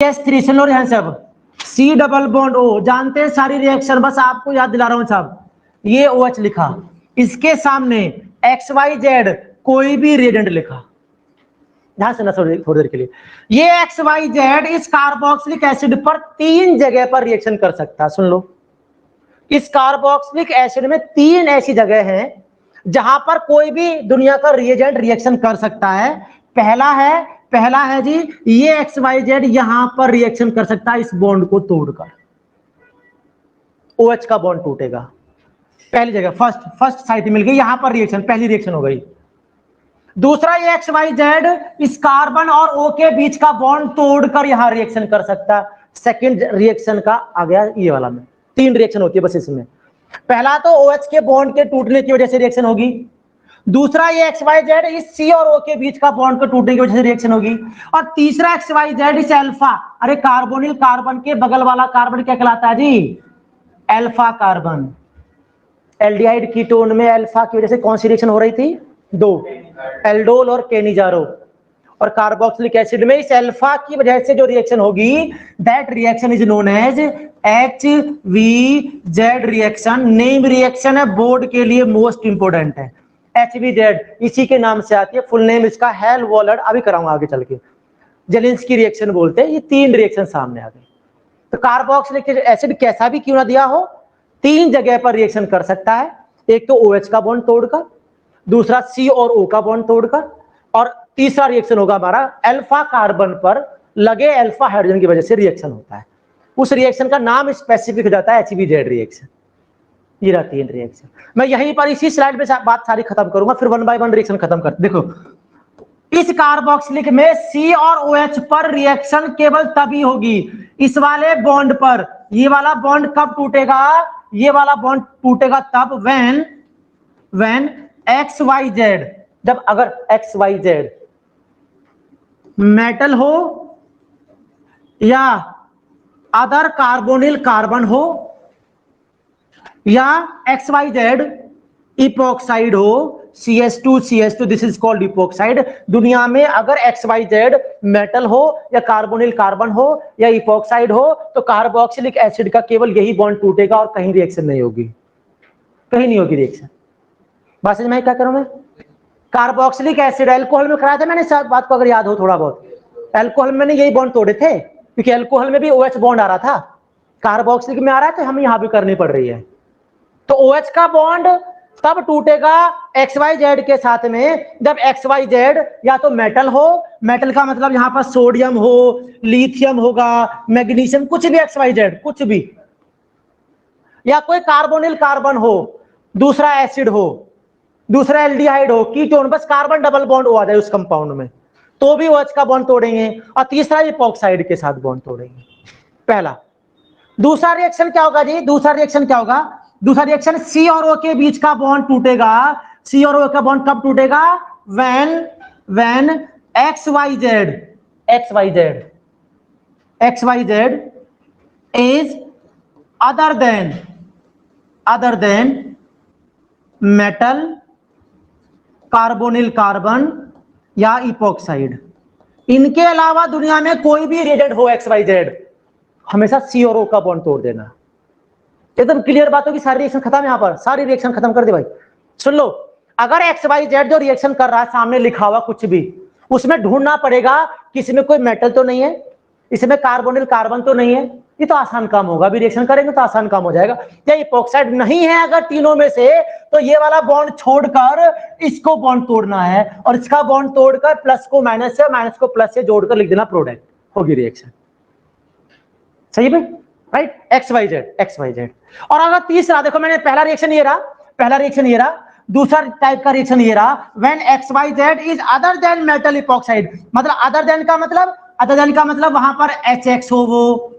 CH3 सुन लो ध्यान सब, C double bond O, जानते हैं सारी रिएक्शन, बस आपको याद दिला रहा हूं साहब। ये OH लिखा, इसके सामने XYZ कोई भी रिएजेंट लिखा, ध्यान से ना थोड़ी देर के लिए। ये XYZ इस कार्बोक्सिलिक एसिड पर 3 जगह पर रिएक्शन कर सकता है। सुन लो, इस कार्बोक्सिलिक एसिड में 3 ऐसी जगह हैं जहां पर कोई भी दुनिया का रिएजेंट रिएक्शन कर सकता है। पहला है जी, ये XYZ यहां पर रिएक्शन कर सकता है इस बॉन्ड को तोड़कर, OH का बॉन्ड टूटेगा। पहली जगह फर्स्ट साइट मिल गई, यहां पर रिएक्शन, पहली रिएक्शन हो गई। दूसरा, ये XYZ इस कार्बन और O के बीच का बॉन्ड तोड़कर यहां रिएक्शन कर सकता। सेकंड रिएक्शन का आ गया ये वाला में, 3 रिएक्शन होती है बस इसमें। पहला तो OH के बॉन्ड के टूटने की वजह से रिएक्शन होगी। दूसरा, ये XYZ इस C और O के बीच का बॉन्ड को टूटने की वजह से रिएक्शन होगी। और तीसरा, XYZ इस अल्फा, अरे कार्बोनिल कार्बन के बगल वाला कार्बन क्या कहलाता है जी? Alpha carbon. एल्डिहाइड कीटोन में अल्फा की वजह से कौन सी रिएक्शन हो रही थी? 2, एल्डोल और केनिजारो। और कार्बोक्सिलिक एसिड में इस अल्फा की वजह से जो रिएक्शन होगी, that reaction is known as HVZ reaction. Name reaction है, बोर्ड के लिए मोस्ट इंपोर्टेंट है। HVZ इसी के नाम से आती है, फुल नेम इसका हेल-वॉलर, अभी कराऊंगा आगे चल के। जेलिंस्की रिएक्शन बोलते हैं। ये 3 रिएक्शन सामने आ गए। तो कार्बोक्सिलिक एसिड कैसा भी क्यों ना दिया हो, 3 जगह पर रिएक्शन कर सकता है। एक तो OH का बॉन्ड तोड़कर, दूसरा C और O का बॉन्ड तोड़कर, और तीसरा रिएक्शन होगा हमारा अल्फा कार्बन पर लगे अल्फा हाइड्रोजन की वजह से रिएक्शन होता है। उस रिएक्शन का नाम स्पेसिफिक हो जाता है HVZ रिएक्शन। ये रहा 3 रिएक्शन। मैं यहीं पर इसी स्लाइड पे बात सारी खत्म करूंगा, फिर 1 बाय 1 रिएक्शन खत्म कर। देखो, इस कार्बोक्सिलिक में C और OH पर रिएक्शन केवल तभी होगी इस वाले बॉन्ड पर। ये वाला बॉन्ड कब टूटेगा? ये वाला बॉन्ड टूटेगा तब व्हेन XYZ, जब अगर XYZ मेटल हो या अदर कार्बोनिल कार्बन हो, या XYZ इपोक्साइड हो, CH2 this is called epoxide. दुनिया में अगर XYZ मेटल हो या कार्बोनिल कार्बन हो या इपोक्साइड हो, तो कार्बोक्सिलिक एसिड का केवल यही बॉन्ड टूटेगा और कहीं रिएक्शन नहीं होगी, कहीं नहीं होगी रिएक्शन। बात समझ में क्या करूं मैं? कार्बोक्सिलिक एसिड अल्कोहल में कराया था मैंने, सब बात को अगर याद हो थोड़ा बहुत। अल्कोहल में यही बॉन्ड तोड़े थे, क्योंकि अल्कोहल में भी OH बॉन्ड आ रहा था, कार्बोक्सिलिक में आ रहा है, तो हमें यहां भी करनी पड़ रही है। तो OH का बॉन्ड तब टूटेगा XYZ के साथ में जब XYZ या तो मेटल हो, मेटल का मतलब यहां पर सोडियम हो, लिथियम होगा, मैग्नीशियम, कुछ भी XYZ कुछ भी, या कोई कार्बोनिल कार्बन हो, दूसरा एसिड हो, दूसरा एल्डिहाइड हो, कीटोन, बस कार्बन डबल बॉन्ड हो आ जाए उस कंपाउंड में, तो भी OH का बॉन्ड तोड़ेंगे। और तीसरा इपोक्साइड के साथ बॉन्ड तोड़ेंगे, पहला। दूसरा रिएक्शन क्या होगा जी? दूसरा रिएक्शन क्या होगा? दूसरा रिएक्शन C और O के बीच का बॉन्ड टूटेगा। C और O का बॉन्ड कब टूटेगा? when XYZ is other than metal, carbonyl carbon या इपोक्साइड। इनके अलावा दुनिया में कोई भी रिएजेंट हो XYZ, हमेशा C और O का बॉन्ड तोड़ देना। एकदम क्लियर बात होगी, सारी रिएक्शन खत्म। यहां पर सारी रिएक्शन खत्म कर दे भाई। सुन लो, अगर XYZ जो रिएक्शन कर रहा है, सामने लिखा हुआ कुछ भी, उसमें ढूंढना पड़ेगा कि इसमें कोई मेटल तो नहीं है, इसमें कार्बोनिल कार्बन तो नहीं है। ये तो आसान काम होगा, अभी रिएक्शन करेंगे तो आसान काम हो जाएगा। क्या इपोक्साइड नहीं है अगर तीनों में से, तो ये वाला बॉन्ड छोड़कर इसको बॉन्ड तोड़ना है, और इसका बॉन्ड तोड़कर प्लस को माइनस से, माइनस को प्लस से जोड़कर लिख देना, प्रोडक्ट होगी रिएक्शन। सही है राइट? XYZ। और अगर तीसरा देखो, मैंने पहला रिएक्शन ये रहा, दूसरा टाइप का रिएक्शन ये रहा, when XYZ is other than metal epoxide. मतलब अदर देन का मतलब वहां पर HX हो, वो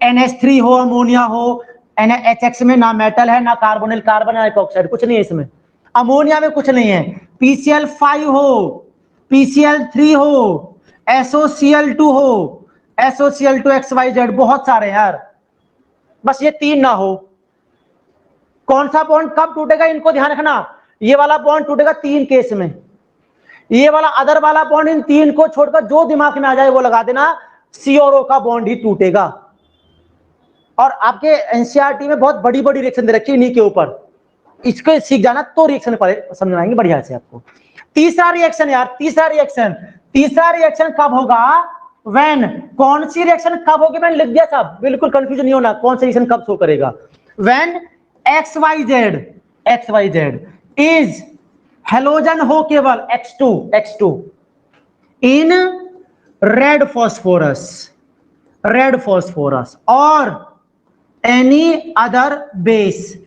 NH3 हो, अमोनिया हो। HX में ना मेटल है, ना कार्बोनिल कार्बन, ना इपोक्साइड, कुछ नहीं है इसमें। अमोनिया में कुछ नहीं है। PCl5 हो, PCl3 हो, SOCl2 हो, SOCl2 XYZ, बहुत सारे यार, बस ये 3 ना हो। कौन सा बॉन्ड कब टूटेगा, इनको ध्यान रखना। ये वाला बॉन्ड टूटेगा 3 केस में। ये वाला अदर वाला बॉन्ड, इन 3 को छोड़कर जो दिमाग में आ जाए वो लगा देना। सी और ओ का बॉन्ड ही टूटेगा। और आपके एनसीईआरटी में बहुत बड़ी बड़ी रिएक्शन दे रखी है इन्हीं के ऊपर, इसको सीख जाना तो रिएक्शन समझ आएंगे बढ़िया से आपको। तीसरा रिएक्शन यार, तीसरा रिएक्शन कब होगा, व्हेन, कौन सी रिएक्शन कब होगी, मैंने लिख दिया था, बिल्कुल कंफ्यूजन नहीं होना, कौन सा रिएक्शन कब शो करेगा, व्हेन XYZ इज हेलोजन हो केवल X2 इन रेड फॉस्फोरस और any other base.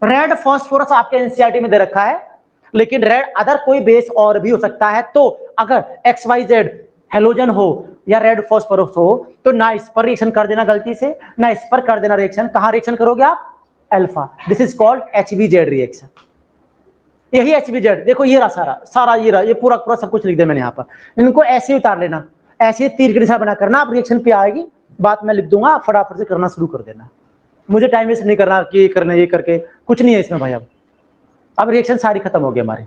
Red phosphorus आपके एनसीईआरटी में दे रखा है, लेकिन रेड अदर कोई बेस और भी हो सकता है। तो अगर XYZ हेलोजन हो या रेड फॉस्फोरस हो तो ना इस पर रिएक्शन कर देना गलती से, ना इस पर कर देना रिएक्शन। कहां रिएक्शन करोगे आप, alpha. This is called HBZ reaction. यही HBZ, देखो ये रहा सारा ये पूरा सब कुछ लिख दिया मैंने यहाँ पर। इनको ऐसे ही उतार लेना, ऐसे तीर के निशान बना करना, आप रिएक्शन पे आएगी बात मैं लिख दूंगा, फटाफट से करना शुरू कर देना। मुझे टाइम वेस्ट नहीं करना कि ये करके कुछ नहीं है इसमें भाई। अब रिएक्शन सारी खत्म हो गई हमारी।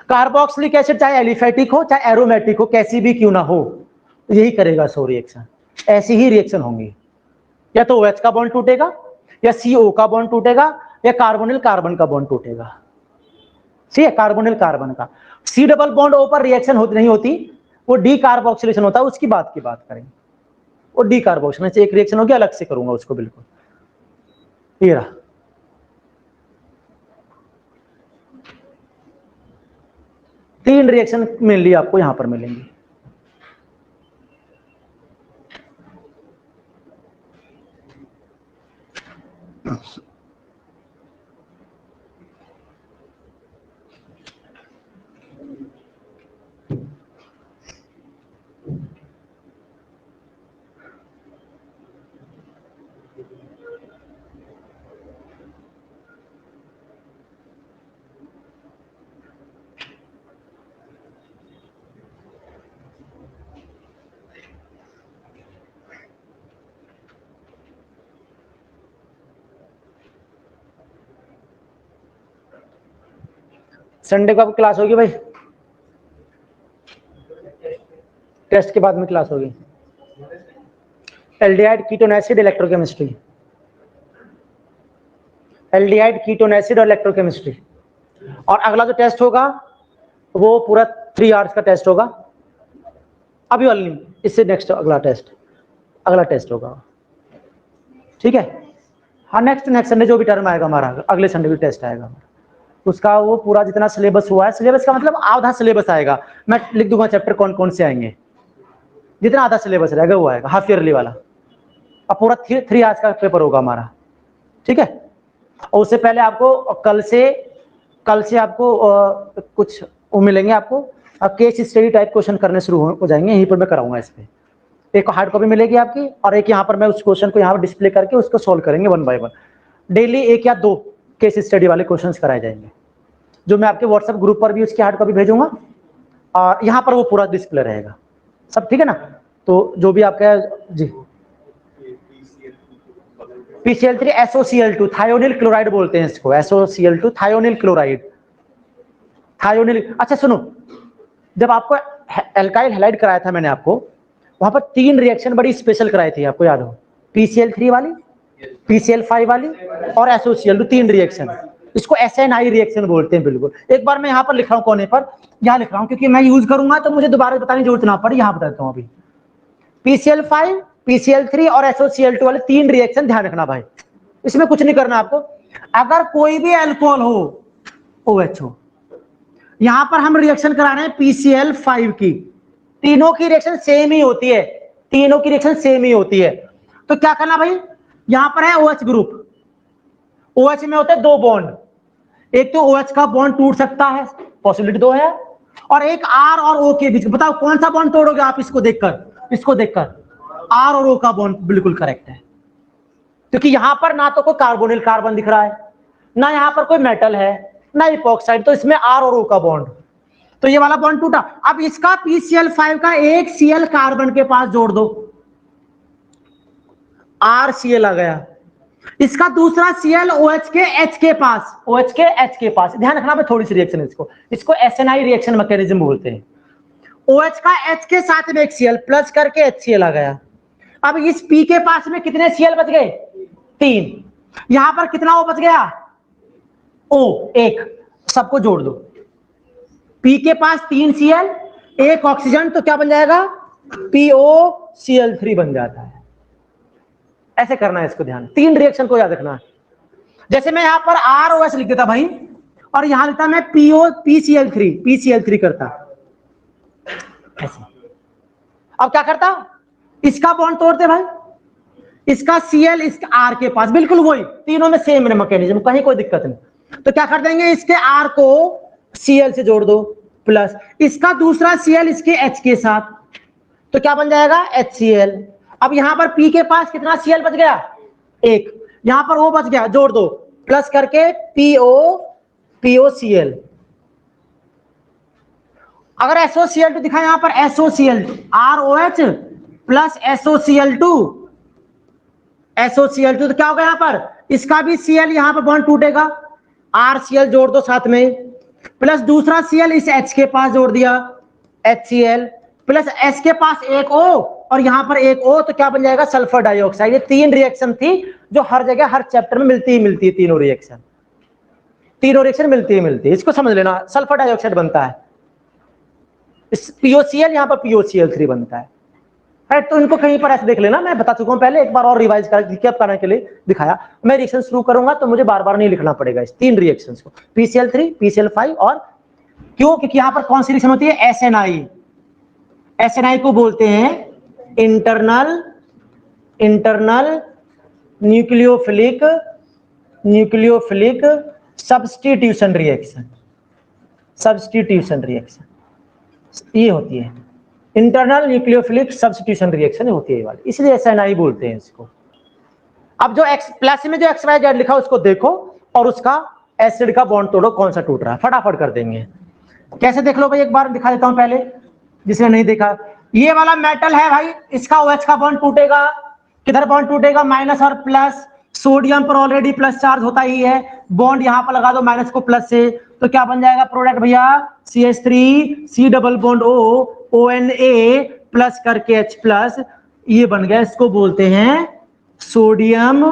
कार्बोक्सिलिक एसिड चाहे एलिफेटिक हो चाहे एरोमेटिक हो, कैसी भी क्यों ना हो, यही करेगा सो रिएक्शन। ऐसी ही रिएक्शन होंगी, या तो OH का बॉन्ड टूटेगा, या CO का बॉन्ड टूटेगा, या कार्बोनिल कार्बन का बॉन्ड टूटेगा। ठीक है, कार्बोनिल कार्बन का। C डबल बॉन्ड O पर रिएक्शन नहीं होती, वो डी कार्बोक्सिलेशन होता है, उसकी बात करेंगे। वो डी कार्बोक्सिलेशन से एक रिएक्शन होगी, अलग से करूंगा उसको बिल्कुल। ये रहा, तीन रिएक्शन मेनली आपको यहां पर मिलेंगी। संडे को आपकी क्लास होगी भाई, टेस्ट के बाद में क्लास होगी। Aldehyde ketone acid electrochemistry, aldehyde ketone acid और इलेक्ट्रोकेमिस्ट्री। और अगला जो टेस्ट होगा वो पूरा 3 आवर्स का टेस्ट होगा, अभी वाला नहीं, इससे नेक्स्ट अगला टेस्ट होगा। ठीक है, हाँ नेक्स्ट संडे जो भी टर्म आएगा हमारा, अगले संडे भी टेस्ट आएगा हमारा, उसका वो पूरा जितना सिलेबस हुआ है, सिलेबस का मतलब आधा सिलेबस आएगा, मैं लिख दूंगा चैप्टर कौन कौन से आएंगे, जितना आधा सिलेबस रहेगा वो आएगा, हाफ ईयरली वाला। अब पूरा 3 आवर्स का पेपर होगा हमारा। ठीक है, और उससे पहले आपको कल से आपको कुछ वो मिलेंगे आपको, केस स्टडी टाइप क्वेश्चन करने शुरू हो जाएंगे, यहीं पर मैं कराऊंगा। इस पे एक हार्ड कॉपी मिलेगी आपकी, और एक यहाँ पर मैं उस क्वेश्चन को यहाँ पर डिस्प्ले करके उसको सोल्व करेंगे 1 बाय 1। डेली 1 या 2 केस स्टडी वाले क्वेश्चंस कराए जाएंगे, जो मैं आपके व्हाट्सएप ग्रुप पर भी उसकी हार्ड कॉपी भेजूंगा, और यहाँ पर वो पूरा डिस्प्ले रहेगा सब। ठीक है ना, तो जो भी आपका जी, PCl3 SOCl2 थायोनिल क्लोराइड बोलते हैं इसको, SOCl2 थायोनिल क्लोराइड, थायोनिल। अच्छा सुनो, जब आपको एल्काइल हैलाइड कराया था मैंने आपको, वहां पर 3 रिएक्शन बड़ी स्पेशल कराई थी, आपको याद हो, PCl3 वाली, PCl5 वाली और SOCl2, 3 रिएक्शन। इसको SNI रिएक्शन बोलते हैं बिल्कुल। एक बार मैं यहाँ पर लिख रहा हूँ, कोने पर यहाँ लिख रहा हूँ, क्योंकि मैं यूज करूंगा तो मुझे दोबारा बताने की जरूरत ना पड़े, यहाँ बताता हूँ अभी। PCl5, PCl3 और SOCl2 वाले 3 रिएक्शन ध्यान रखना भाई, इसमें कुछ नहीं करना आपको। अगर कोई भी अल्कोहल हो, OH हो, यहां पर हम रिएक्शन करा रहे हैं PCl5 की, तीनों की रिएक्शन सेम ही होती है, तो क्या करना भाई, यहां पर है OH ग्रुप, OH में होते हैं 2 बॉन्ड, एक तो OH का बॉन्ड टूट सकता है, पॉसिबिलिटी 2 है, और एक R और O के बीच। बताओ कौन सा बॉन्ड तोड़ोगे आप, इसको देखकर R और O का बॉन्ड बिल्कुल करेक्ट है, क्योंकि यहां पर ना तो कोई कार्बोनिल कार्बन दिख रहा है, ना यहां पर कोई मेटल है, ना इपॉक्साइड, तो इसमें R और O का बॉन्ड, तो ये वाला बॉन्ड टूटा। अब इसका PCl5 का एक Cl कार्बन के पास जोड़ दो, RCl आ गया, इसका दूसरा Cl OH के H के पास, ध्यान रखना थोड़ी सी रिएक्शन, इसको SNI रिएक्शन मैकेनिज्म बोलते हैं। OH का H के साथ में एक Cl प्लस करके HCl आ गया। अब इस P के पास में कितने Cl बच गए? 3। यहां पर कितना O बच गया? O 1। सबको जोड़ दो। P के पास 3 Cl, 1 ऑक्सीजन, तो क्या बन जाएगा? POCl3 बन जाता है। ऐसे करना है इसको, ध्यान 3 रिएक्शन को याद रखना है। जैसे मैं यहां पर ROH लिख देता भाई, और यहां लिखता मैं PCl3 करता ऐसे। अब क्या करता? इसका बॉन्ड तोड़ते भाई, इसका Cl इसका R के पास, बिल्कुल वही, तीनों में सेम मैकेनिज्म, कहीं कोई दिक्कत नहीं। तो क्या कर देंगे, इसके R को Cl से जोड़ दो, प्लस इसका दूसरा Cl इसके H के साथ, तो क्या बन जाएगा? HCl। अब यहां पर P के पास कितना Cl बच गया? 1। यहां पर O बच गया, जोड़ दो, प्लस करके POCl। अगर SOCl2 दिखा यहां पर, SOCl2 ROH प्लस SOCl2 तो क्या होगा? यहां पर इसका भी Cl यहां पर बॉन्ड टूटेगा, RCl जोड़ दो साथ में, प्लस दूसरा Cl इस H के पास जोड़ दिया, HCl, प्लस S के पास एक O और यहां पर एक O, तो क्या बन जाएगा? Sulphur dioxide. ये 3 रिएक्शन थी जो हर जगह हर चैप्टर में मिलती ही तीनों रिएक्शन मिलती ही। इसको समझ लेना, सल्फर डाइऑक्साइड बनता है, POCl, यहां पर POCl3 बनता है। तो इनको कहीं पर ऐसे देख लेना, मैं बता चुका हूं पहले, एक बार और रिवाइज करने के लिए दिखाया। मैं रिएक्शन शुरू करूंगा तो मुझे बार बार नहीं लिखना पड़ेगा इस 3 रिएक्शंस को, PCl3, PCl5 और क्यों? क्योंकि यहां पर कौन सी रिएक्शन होती है? SNI को बोलते हैं इंटरनल न्यूक्लियोफिलिक सब्स्टिट्यूशन रिएक्शन। ये होती है इंटरनल न्यूक्लियोफिलिक सब्स्टिट्यूशन रिएक्शन होती है वाली, इसलिए SNI बोलते हैं इसको। अब जो प्लस में जो XYZ लिखा उसको देखो और उसका एसिड का बॉन्ड तोड़ो, कौन सा टूट रहा है, फटाफट कर देंगे। कैसे देख लो भाई, एक बार दिखा देता हूं पहले, जिसने नहीं देखा। ये वाला मेटल है भाई, इसका OH का बॉन्ड टूटेगा, किधर बॉन्ड टूटेगा? माइनस और प्लस। सोडियम पर ऑलरेडी प्लस चार्ज होता ही है, बॉन्ड यहां पर लगा दो माइनस को प्लस से, तो क्या बन जाएगा प्रोडक्ट भैया? CH3 double bond O ONA plus करके H प्लस, ये बन गया। इसको बोलते हैं सोडियम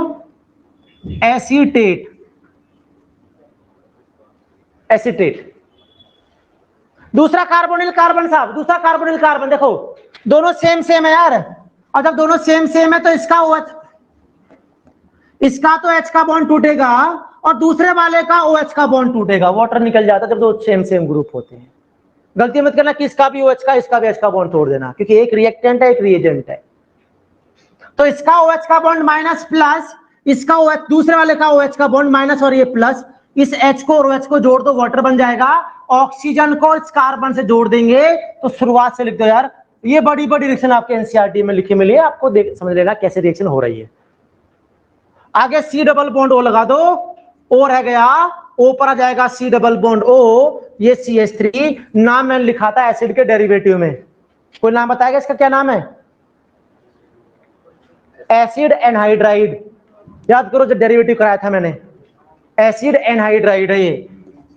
एसीटेट। दूसरा कार्बोनिल कार्बन साहब, दूसरा कार्बोनिल कार्बन देखो, दोनों सेम है यार, और जब दोनों सेम है तो इसका तो H का बॉन्ड टूटेगा और दूसरे वाले का OH का बॉन्ड टूटेगा, वाटर निकल जाता है जब दो सेम ग्रुप होते हैं। गलती मत करना कि इसका भी OH का, इसका भी H का बॉन्ड तोड़ देना, क्योंकि एक रिएक्टेंट है एक रिएजेंट है। तो इसका OH का बॉन्ड माइनस प्लस, इसका OH, दूसरे वाले का OH का बॉन्ड माइनस और ये प्लस, इस H को और OH को जोड़ दो, वाटर बन जाएगा। ऑक्सीजन को इस कार्बन से जोड़ देंगे, तो शुरुआत से लिख दो यार, ये बड़ी रिएक्शन आपके एनसीईआरटी में लिखी मिली है, आपको समझ लेना कैसे रिएक्शन हो रही है। आगे C डबल बॉन्ड O लगा दो, O रह गया, O पर आ जाएगा C डबल बॉन्ड O, ये CH3। नाम मैंने लिखा था एसिड के डेरिवेटिव में, कोई नाम बताएगा इसका क्या नाम है? Acid anhydride. याद करो जो डेरिवेटिव कराया था मैंने, एसिड एनहाइड्राइड है ये।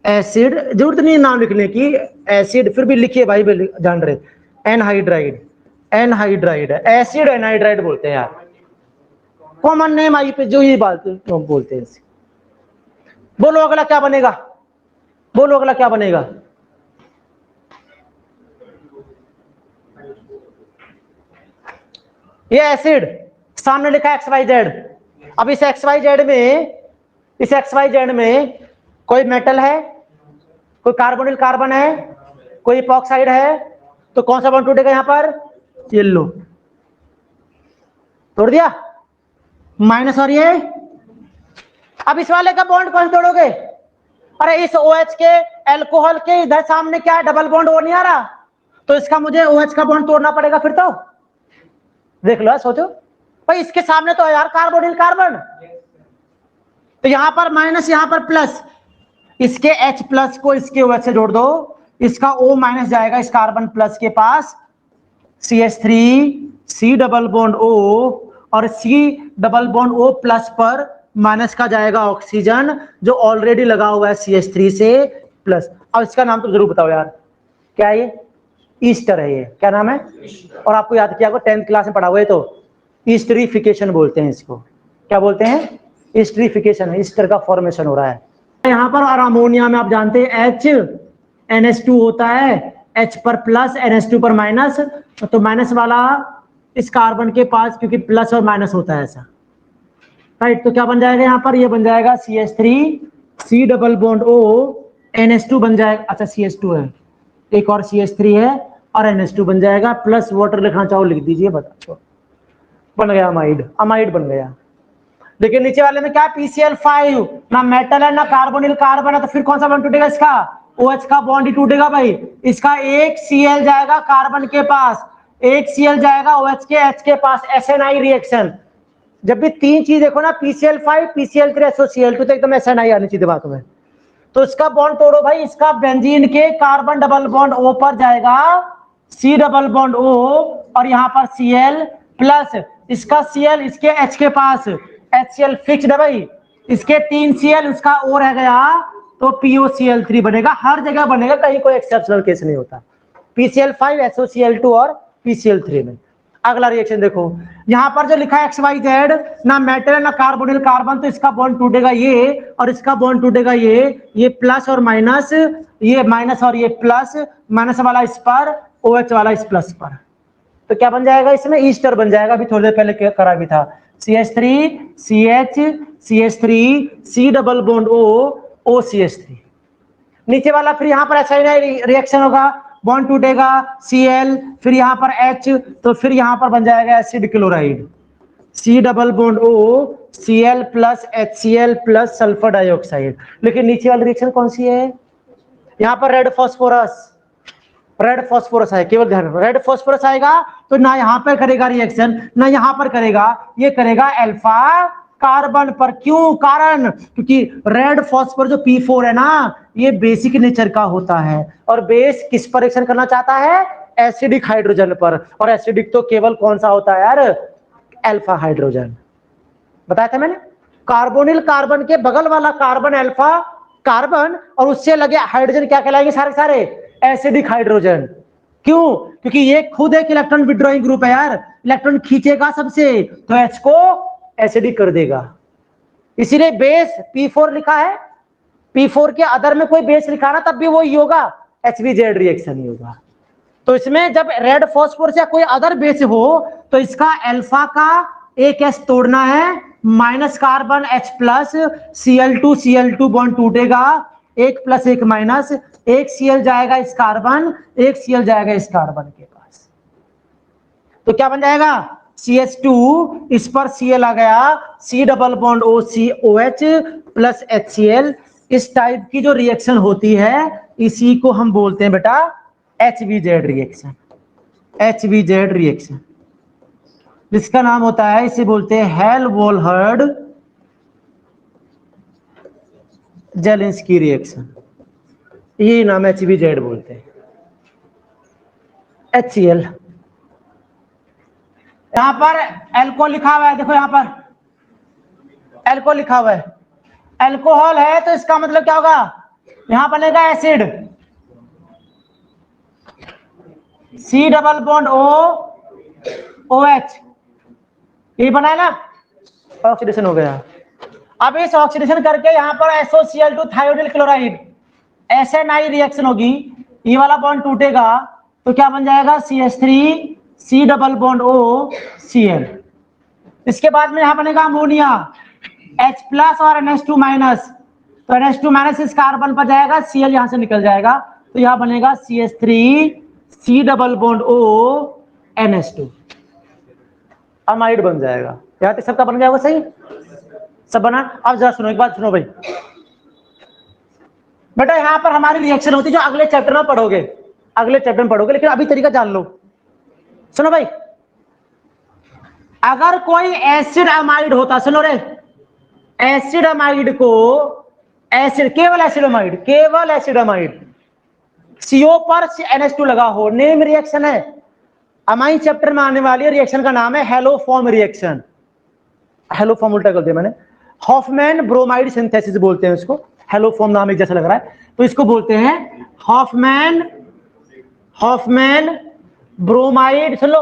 एसिड, जरूरत नहीं नाम लिखने की, एसिड फिर भी लिखिए भाई, जान रहे, एनहाइड्राइड एसिड एनहाइड्राइड बोलते हैं यार, कॉमन नेम आई पे जो ये बात बोलते हैं। बोलो अगला क्या बनेगा? ये एसिड सामने लिखा XYZ। अब इस XYZ में कोई मेटल है, कोई कार्बोनिल कार्बन है, कोई इपॉक्साइड है, तो कौन सा बॉन्ड टूटेगा? यहां पर येलो, तोड़ दिया, माइनस और ये। अब इस वाले का बॉन्ड कौन तोड़ोगे? अरे इस OH के एल्कोहल के इधर सामने क्या डबल बॉन्ड O नहीं आ रहा, तो इसका मुझे OH का बॉन्ड तोड़ना पड़ेगा। फिर तो देख लो, सोचो भाई, इसके सामने तो है यार कार्बोनिल कार्बन, तो यहां पर माइनस, यहां पर प्लस, इसके H प्लस को इसके OH से जोड़ दो, इसका O माइनस जाएगा इस कार्बन प्लस के पास, CH3 डबल बॉन्ड O, और C double bond O plus पर माइनस का जाएगा ऑक्सीजन जो ऑलरेडी लगा हुआ है CH3 से प्लस। अब इसका नाम तो जरूर बताओ यार, क्या है ये? ईस्टर है ये, क्या नाम है? और आपको याद किया होगा 10th क्लास में पढ़ा हुआ है, तो ईस्टरिफिकेशन बोलते हैं इसको। क्या बोलते हैं? ईस्टरिफिकेशन, ईस्टर का फॉर्मेशन हो रहा है यहाँ पर। और अमोनिया में आप जानते हैं NH2 होता है, H पर प्लस NH2 पर माइनस, तो माइनस वाला इस कार्बन के पास, क्योंकि प्लस और माइनस होता है ऐसा, राइट। तो क्या बन जाएगा यहाँ पर? ये बन जाएगा CH3 C double bond O NH2 बन जाएगा। अच्छा CH2 है, एक और CH3 है और NH2 बन जाएगा, प्लस वाटर लिखना चाहो लिख दीजिए, बता बन गया अमाइड, अमाइड बन गया। लेकिन नीचे वाले में क्या है? PCl5, ना मेटल है ना कार्बोनिल कार्बन है, तो फिर कौन सा बॉन्ड टूटेगा? इसका OH का बॉन्ड ही टूटेगा भाई। इसका एक Cl जाएगा कार्बन के पास, एक Cl जाएगा OH के H के पास, SNI रिएक्शन। जब भी तीन चीज देखो ना, PCl5 PCl3 SOCl2, तो एकदम SNI आनी चाहिए बात में। तो इसका बॉन्ड तोड़ो भाई, इसका बेंजीन के कार्बन डबल बॉन्ड O पर जाएगा C डबल बॉन्ड O, और यहाँ पर Cl प्लस इसका Cl इसके H के पास, HCl फिक्स्ड है भाई, इसके 3 Cl, उसका O रह गया, तो POCl3 बनेगा। हर जगह बनेगा, कहीं कोई एक्सेप्शनल केस नहीं होता। PCl5 SOCl2 और PCl3 में। अगला रिएक्शन देखो, यहां पर जो लिखा है XYZ, ना मेटल ना कार्बोनिल कार्बन, तो इसका बॉन्ड टूटेगा ये, और इसका बॉन्ड टूटेगा ये प्लस और माइनस, ये माइनस और ये प्लस, माइनस वाला इस पर, OH वाला इस प्लस पर, तो क्या बन जाएगा? इसमें ईस्टर बन जाएगा। अभी थोड़ी देर पहले करा भी था, CH3 CH CH3 C double bond O OCH3। नीचे वाला फिर यहाँ पर SNI रिएक्शन होगा, बॉन्ड टूटेगा Cl, फिर यहाँ पर H, तो फिर यहाँ पर बन जाएगा acid chloride, C double bond O Cl plus HCl plus sulphur dioxide. लेकिन नीचे वाली रिएक्शन कौन सी है? यहाँ पर रेड फॉस्फोरस, रेड फॉस्फोरस है, केवल ध्यान रखो, रेड फॉस्फोरस आएगा तो ना यहाँ पर करेगा रिएक्शन ना यहाँ पर करेगा, ये करेगा अल्फा कार्बन पर। क्यों? कारण क्योंकि रेड फॉस्फोरस जो P4 है ना, ये बेसिक नेचर का होता है, और बेस किस पर रिएक्शन करना चाहता है? एसिडिक हाइड्रोजन पर। और एसिडिक तो केवल कौन सा होता है यार? Alpha hydrogen. बताया था मैंने, कार्बोनिल कार्बन के बगल वाला कार्बन अल्फा कार्बन, और उससे लगे हाइड्रोजन क्या कहलाएंगे? सारे सारे एसिडिक हाइड्रोजन। क्यों? क्योंकि ये खुद एक इलेक्ट्रॉन विड्रॉइंग ग्रुप है यार, इलेक्ट्रॉन खींचेगा सबसे, तो H को एसिडिक कर देगा। इसीलिए बेस P4 लिखा है, P4 के अदर में कोई बेस लिखा ना, तब भी वो ही होगा, HBZ रिएक्शन ही होगा। तो इसमें जब रेड फॉस्फोरस या कोई अदर बेस हो, तो इसका अल्फा का एक S तोड़ना है, minus carbon H plus Cl2 bond टूटेगा, एक प्लस एक माइनस, एक Cl जाएगा इस कार्बन, एक Cl जाएगा इस कार्बन के पास, तो क्या बन जाएगा? CH2, इस पर Cl आ गया, C double bond OH plus HCl। इस टाइप की जो रिएक्शन होती है, इसी को हम बोलते हैं बेटा HBZ रिएक्शन। HBZ रिएक्शन जिसका नाम होता है, इसे बोलते हैं हेल-वोल्हर्ड जेलिंस्की रिएक्शन, ये नाम HBZ बोलते हैं। HCl, यहां पर एल्को लिखा हुआ है, देखो यहां पर एल्को लिखा हुआ है, एल्कोहल है, तो इसका मतलब क्या होगा? यहां बनेगा acid, C double bond OH, ये बना है ना, ऑक्सीडेशन हो गया। अब इस ऑक्सीडेशन करके यहां पर SOCl2 थायोडिल क्लोराइड SNI रिएक्शन होगी, ये वाला बॉन्ड टूटेगा, तो क्या बन जाएगा? CH3 C double bond OCl। इसके बाद में यहां बनेगा अमोनिया, H प्लस और NH2 माइनस, तो NH2 माइनस इस कार्बन पर जाएगा, Cl यहां से निकल जाएगा, तो यहां बनेगा CH3 C double bond NH2, amide बन जाएगा। यहां तक सबका बन गया होगा, सही सब बना। अब जरा सुनो, एक बात सुनो भाई बेटा, यहां पर हमारी रिएक्शन होती है जो अगले चैप्टर में पढ़ोगे, अगले चैप्टर में पढ़ोगे, लेकिन अभी तरीका जान लो। सुनो भाई, अगर कोई एसिड अमाइड होता, सुनो रे, एसिड अमाइड को एसिड, केवल एसिड अमाइड, केवल एसिड अमाइड, CO पर NH2 लगा हो, नेम रिएक्शन है, अमाइन चैप्टर में आने वाली रिएक्शन का नाम है हेलोफॉर्म रिएक्शन। हेलोफॉर्म उल्टा कर दिया मैंने, हॉफमैन ब्रोमाइड सिंथेसिस बोलते हैं इसको, हेलोफॉर्म नाम एक जैसा लग रहा है, तो इसको बोलते हैं हॉफमैन ब्रोमाइड, सुन लो,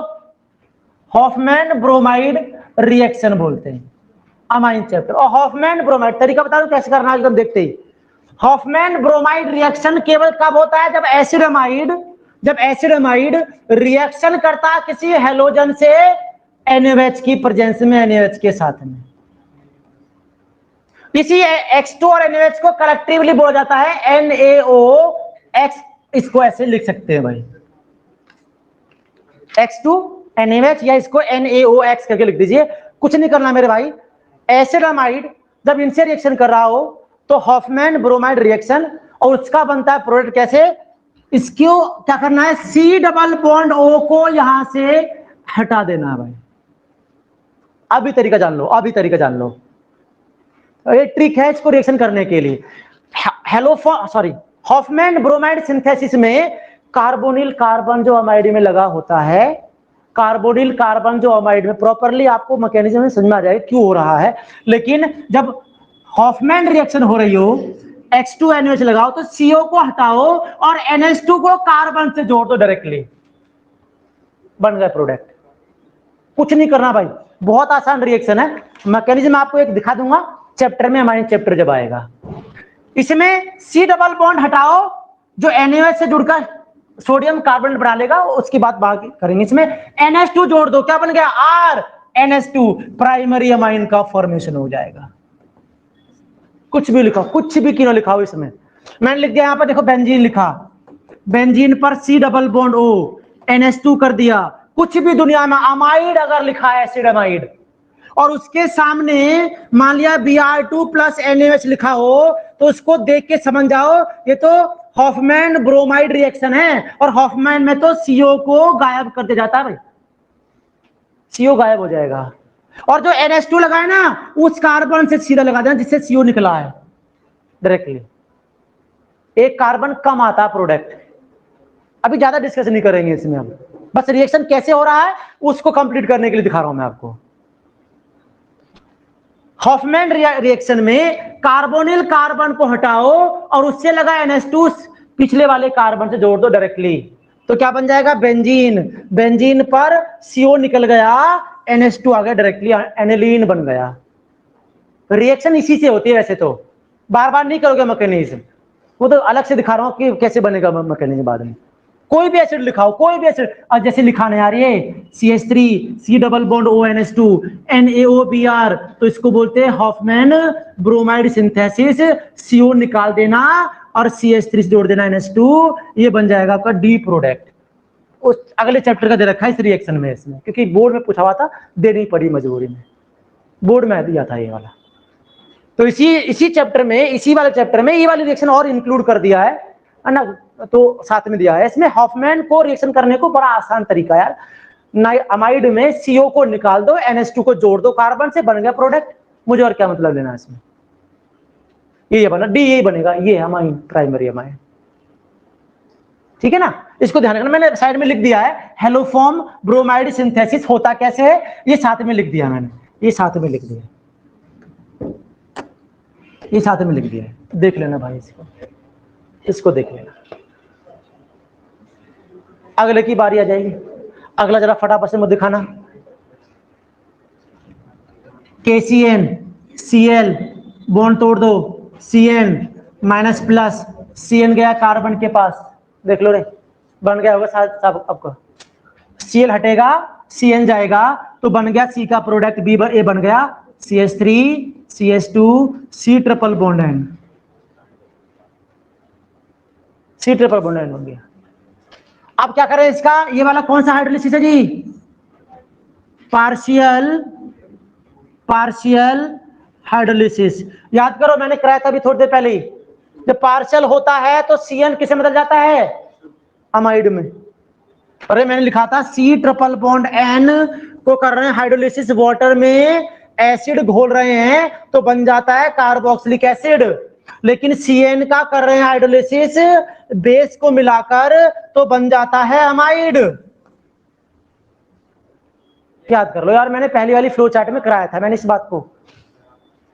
हॉफमैन ब्रोमाइड रिएक्शन बोलते हैं अमाइन चैप्टर। और हॉफमैन ब्रोमाइड तरीका बता दो कैसे करना है, एकदम देखते ही। हॉफमैन ब्रोमाइड रिएक्शन केवल कब होता है? जब एसिडमाइड रिएक्शन करता है किसी हेलोजन से NaOH की प्रेजेंस में, NaOH के साथ में। इसी X2 और NaOH को कलेक्टिवली बोला जाता है NaOX। इसको ऐसे लिख सकते हैं भाई, X2 NaOH, या इसको NaOX करके लिख दीजिए। कुछ नहीं करना मेरे भाई, एसिडमाइड जब इनसे रिएक्शन कर रहा हो तो हॉफमैन ब्रोमाइड रिएक्शन, और उसका बनता है प्रोडक्ट कैसे? इसको क्या करना है? C डबल बॉन्ड O को यहां से हटा देना है भाई। अभी तरीका जान लो, अभी तरीका जान लो, ये ट्रिक है इसको रिएक्शन करने के लिए। हॉफमैन ब्रोमाइड सिंथेसिस में कार्बोनिल कार्बन जो अमाइड में लगा होता है, कार्बोनिल कार्बन जो अमाइड में, प्रॉपरली आपको मैकेनिज्म में समझ में आ जाएगा क्यों हो रहा है। लेकिन जब हॉफमैन रिएक्शन हो रही हो, X2 NaOH लगाओ तो CO को हटाओ और NH2 को कार्बन से जोड़ दो डायरेक्टली, बन गया प्रोडक्ट। कुछ नहीं करना भाई, बहुत आसान रिएक्शन है। मैकेनिज्म आपको एक दिखा दूंगा चैप्टर में, हमारे चैप्टर जब आएगा। इसमें C डबल बॉन्ड हटाओ जो NaOH से जुड़कर सोडियम कार्बोनेट बना लेगा, उसकी बात बाकी करेंगे। इसमें NH2 जोड़ दो, क्या बन गया? RNH2, प्राइमरी अमाइन का फॉर्मेशन हो जाएगा। कुछ भी लिखो, कुछ भी क्यों लिखा हो इसमें। मैंने लिख दिया यहां पर, देखो बेंजीन लिखा, बेंजीन पर C double bond O, NH2 कर दिया। कुछ भी दुनिया में अमाइड अगर लिखा है, एसिड अमाइड, और उसके सामने मान लिया Br2 प्लस NaOH लिखा हो, तो उसको देख के समझ जाओ ये तो हॉफमैन ब्रोमाइड रिएक्शन है। और हॉफमैन में तो CO को गायब कर दिया जाता है भाई, CO गायब हो जाएगा। और जो NH2 लगा है ना, उस कार्बन से सीधा लगा देना जिससे CO निकला है डायरेक्टली। एक कार्बन कम आता प्रोडक्ट। अभी ज्यादा डिस्कस नहीं करेंगे इसमें, हम बस रिएक्शन कैसे हो रहा है उसको कंप्लीट करने के लिए दिखा रहा हूं मैं आपको। हॉफमैन रिएक्शन में कार्बोनिल कार्बन को हटाओ और उससे लगा NH2 पिछले वाले कार्बन से जोड़ दो डायरेक्टली, तो क्या बन जाएगा? बेंजीन। बेंजीन पर CO निकल गया, NH2 आ गया डायरेक्टली, एनिलीन बन गया। रिएक्शन इसी से होती है वैसे तो, बार बार नहीं करोगे मैकेनिज्म, वो तो अलग से दिखा रहा हूं कि कैसे बनेगा मैकेनिज्म बाद में। कोई भी एसिड लिखाओ, कोई भी एसिड, जैसे लिखाने आ रही है CH3, C double bond O NH2, NaOBr, तो इसको बोलते हैं हॉफमैन ब्रोमाइड सिंथेसिस। CO निकाल देना और CH3 जोड़ देना NH2, ये बन जाएगा आपका D प्रोडक्ट। उस अगले चैप्टर का दे रखा है इस रिएक्शन में, इसमें क्योंकि बोर्ड में पूछा हुआ था, देनी पड़ी मजबूरी में, बोर्ड में दिया था ये वाला। तो इसी चैप्टर में, इसी वाले चैप्टर में ये वाली रिएक्शन और इंक्लूड कर दिया है ना, तो साथ में दिया है। इसमें हॉफमैन को रिएक्शन करने को बड़ा आसान तरीका यार, अमाइड में CO को निकाल दो, NH2 को जोड़ दो कार्बन से, बन गया प्रोडक्ट। मुझे और क्या मतलब लेना है इसमें, ये बना D, यही बनेगा, ये अमाइन, प्राइमरी अमाइन। ठीक है ना, इसको ध्यान रखना। मैंने साइड में लिख दिया है हेलोफॉर्म ब्रोमाइड सिंथेसिस होता कैसे है, ये साथ में लिख दिया मैंने, ये साथ में लिख दिया, ये साथ में लिख दिया है, देख लेना भाई इसको देख लेना। अगले की बारी आ जाएगी, अगला जरा फटाफट से मुझे दिखाना। KCN Cl बॉन्ड तोड़ दो, Cn माइनस प्लस, Cn गया कार्बन के पास, देख लो रे, बन गया होगा सब आपका। Cl हटेगा, Cn जाएगा, तो बन गया C का प्रोडक्ट A बन गया, CH3 CH2 C triple bond N, C triple bond N हो गया। अब क्या करें इसका, ये वाला कौन सा हाइड्रोलिसिस है जी? Partial hydrolysis. याद करो, मैंने कराया था अभी थोड़ी देर पहले ही, जब पार्शियल होता है तो Cn किसे बदल जाता है? अमाइड में। अरे मैंने लिखा था C ट्रिपल बॉन्ड N को कर रहे हैं हाइड्रोलिसिस, वाटर में एसिड घोल रहे हैं तो बन जाता है कार्बोक्सिलिक एसिड। लेकिन Cn का कर रहे हैं हाइड्रोलिसिस बेस को मिलाकर, तो बन जाता है अमाइड। याद कर लो यार, मैंने पहली वाली फ्लो चार्ट में कराया था मैंने इस बात को,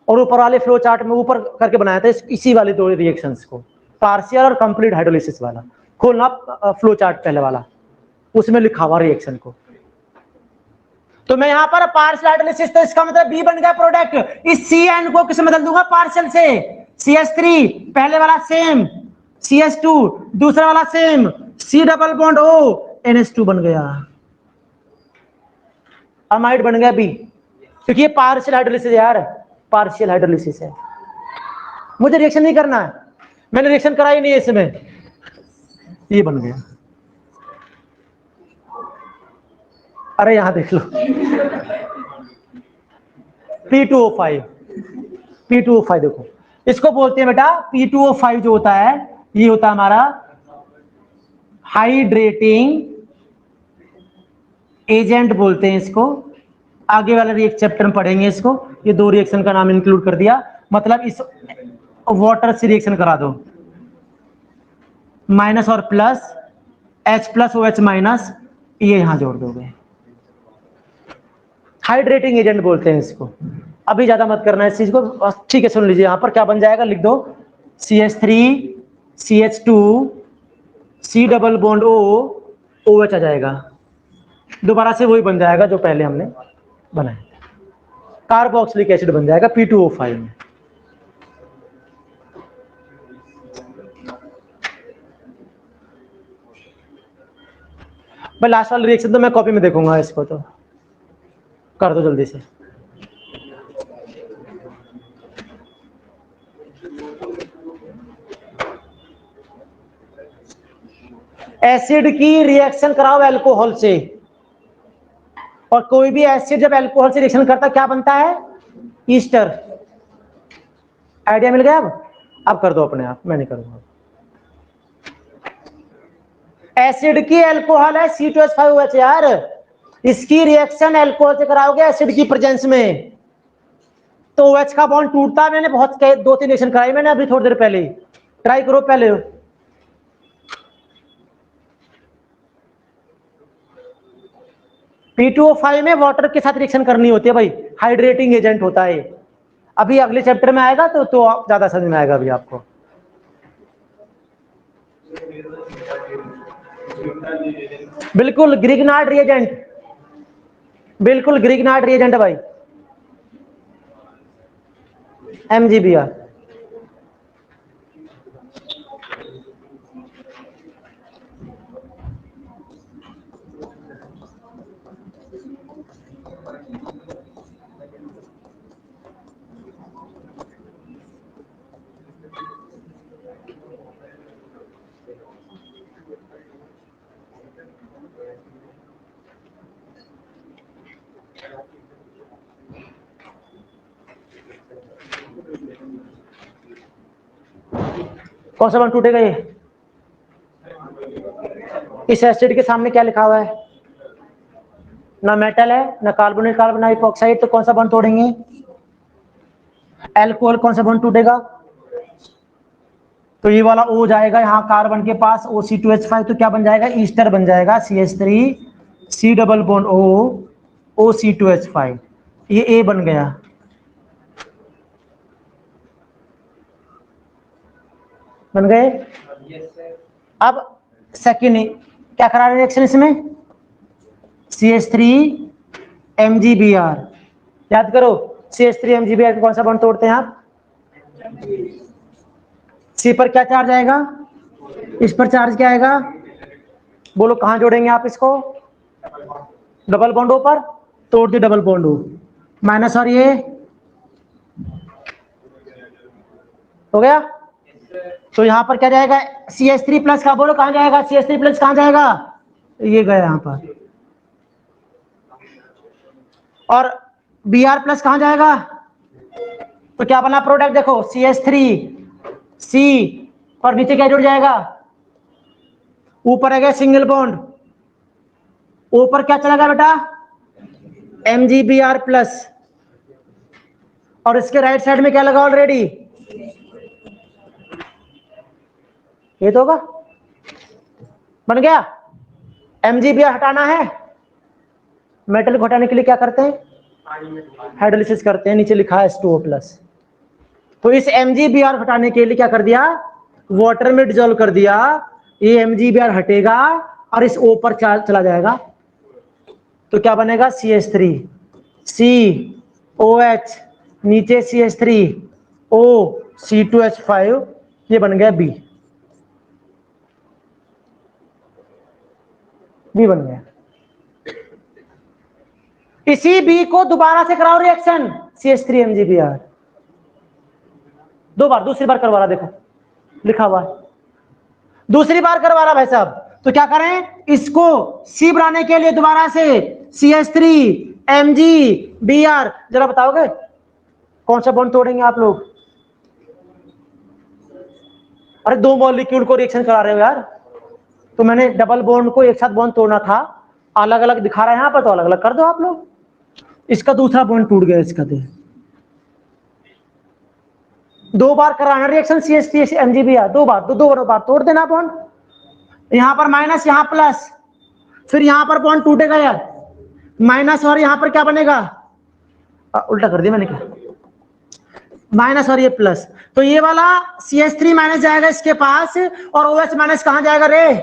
और ऊपर वाले फ्लो चार्ट में ऊपर करके बनाया था इसी वाले दो रिएक्शंस को, पार्शियल और कंप्लीट हाइड्रोलिसिस वाला। खोलना फ्लो चार्ट पहले वाला, उसमें लिखा हुआ रिएक्शन को। तो मैं यहां पर पार्शियल हाइड्रोलिसिस, तो इसका मतलब बी बन गया प्रोडक्ट। इस CN को किस में बदल दूंगा? पार्शियल से। CH3 पहले वाला सेम, CH2 दूसरा वाला same, C double bond O, NH2 बन गया, अमाइड बन गया बी, क्योंकि ये पार्शियल हाइड्रोलिसिस यार, पार्शियल हाइड्रोलिसिस है। मुझे रिएक्शन नहीं करना है, मैंने रिएक्शन कराई नहीं है इसमें, ये बन गया। अरे यहां देख लो, P2O5, P2O5 देखो, इसको बोलते हैं बेटा P2O5 जो होता है, ये होता है हमारा हाइड्रेटिंग एजेंट बोलते हैं इसको। आगे वाले रिएक्शन चैप्टर में पढ़ेंगे इसको। ये दो रिएक्शन का नाम इंक्लूड कर दिया, मतलब इस वाटर से रिएक्शन करा दो, माइनस और plus, H plus OH minus, ये यहां जोड़ दोगे, हाइड्रेटिंग एजेंट बोलते हैं इसको। अभी ज्यादा मत करना इस चीज को, ठीक है सुन लीजिए। यहां पर क्या बन जाएगा लिख दो, CH3 CH2 C double bond O, OH आ जाएगा, दोबारा से वही बन जाएगा जो पहले हमने बनाया, कार्बोक्सिलिक एसिड बन जाएगा P2O5 में। भाई लास्ट वाला रिएक्शन तो मैं कॉपी में देखूंगा, इसको तो कर दो जल्दी से। एसिड की रिएक्शन कराओ अल्कोहल से, और कोई भी एसिड जब अल्कोहल से रिएक्शन करता है क्या बनता है? ईस्टर। आइडिया मिल गया? अब कर दो अपने आप, मैं नहीं करूंगा। एसिड की अल्कोहल है C2H5OH यार, इसकी रिएक्शन अल्कोहल से कराओगे एसिड की प्रेजेंस में, तो OH का बॉन्ड टूटता है। मैंने बहुत 2-3 रिएक्शन कराई मैंने अभी थोड़ी देर पहले, ट्राई करो पहले। P2O5 में वाटर के साथ रिएक्शन करनी होती है भाई, हाइड्रेटिंग एजेंट होता है। अभी अगले चैप्टर में आएगा तो ज्यादा समझ में आएगा अभी आपको। बिल्कुल ग्रिग्नार्ड रिएजेंट, बिल्कुल ग्रिग्नार्ड रिएजेंट भाई, MgBr। कौन सा बॉन्ड टूटेगा? ये इस एसिड के सामने क्या लिखा हुआ है? ना मेटल है ना कार्बोनेट, कार्बन हाइड्रोक्साइड, तो कौन सा बॉन्ड तोड़ेंगे? अल्कोहल कौन सा बॉन्ड टूटेगा? तो ये वाला O जाएगा यहाँ कार्बन के पास, OC2H5, तो क्या बन जाएगा? ईस्टर बन जाएगा, CH3 C double bond O, OC2H5, ये A बन गया। बन गए? अब सेकेंड क्या करा रहे रिएक्शन इसमें? CH3 MgBr, याद करो CH3 MgBr कौन सा बॉन्ड तोड़ते हैं आप? C पर क्या चार्ज आएगा? इस पर चार्ज क्या आएगा? बोलो कहां जोड़ेंगे आप इसको? डबल बॉन्ड O पर, तोड़ दे डबल बॉन्ड O, माइनस, और ये हो गया। तो यहां पर क्या जाएगा? CH3 प्लस का, बोलो कहां जाएगा? CH3 प्लस कहां जाएगा? ये गया यहां पर, और Br प्लस कहां जाएगा? तो क्या बना प्रोडक्ट? देखो CH3 C, और नीचे क्या जुड़ जाएगा? ऊपर है गया सिंगल बॉन्ड, ऊपर क्या चला गया बेटा? MgBr प्लस, और इसके राइट साइड में क्या लगा ऑलरेडी? ये तो होगा, बन गया। MgBr हटाना है, मेटल को हटाने के लिए क्या करते हैं? हाइड्रोलिसिस करते हैं, नीचे लिखा है H2O प्लस। तो इस MgBr हटाने के लिए क्या कर दिया? वाटर में डिजोल्व कर दिया, ये MgBr हटेगा और इस O पर चला जाएगा, तो क्या बनेगा CH3 COH, नीचे CH3 O C2H5, ये बन गया B बन गया। इसी B को दोबारा से कराओ रिएक्शन CH3 MgBr, दो बार, दूसरी बार करवा रहा, देखो लिखा हुआ है दूसरी बार करवा रहा भाई साहब। तो क्या करें, इसको C बनाने के लिए दोबारा से CH3 MgBr, जरा बताओगे कौन सा बॉन्ड तोड़ेंगे आप लोग? अरे दो मॉलिक्यूल को रिएक्शन करा रहे हो यार, तो मैंने डबल बॉन्ड को एक साथ बॉन्ड तोड़ना था, अलग अलग दिखा रहा है यहाँ पर, तो अलग अलग कर दो आप लोग। इसका दूसरा बॉन्ड टूट गया, इसका दो बार कराना रिएक्शन CH3 MgBr, दो बार तोड़ देना बॉन्ड, यहां पर माइनस यहां प्लस, फिर यहां पर बॉन्ड टूटेगा यार माइनस, और यहां पर क्या बनेगा, उल्टा कर दिया मैंने, क्या माइनस और ये प्लस, तो ये वाला CH3 माइनस जाएगा इसके पास और OH माइनस कहां जाएगा रे,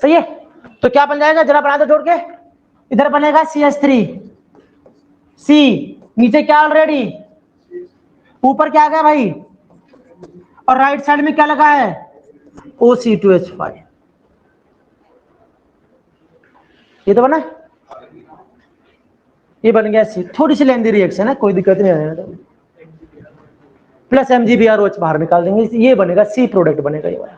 सही है। तो क्या बन जाएगा, जरा बना दो जोड़ के, इधर बनेगा CH3 C, नीचे क्या ऑलरेडी, ऊपर क्या आ गया भाई, और राइट साइड में क्या लगा है OC2H5, ये तो बना, ये बन गया C, थोड़ी सी लेंदी रिएक्शन है, कोई दिक्कत नहीं है, प्लस MgBr OH बाहर निकाल देंगे, ये बनेगा C प्रोडक्ट बनेगा ये वाला।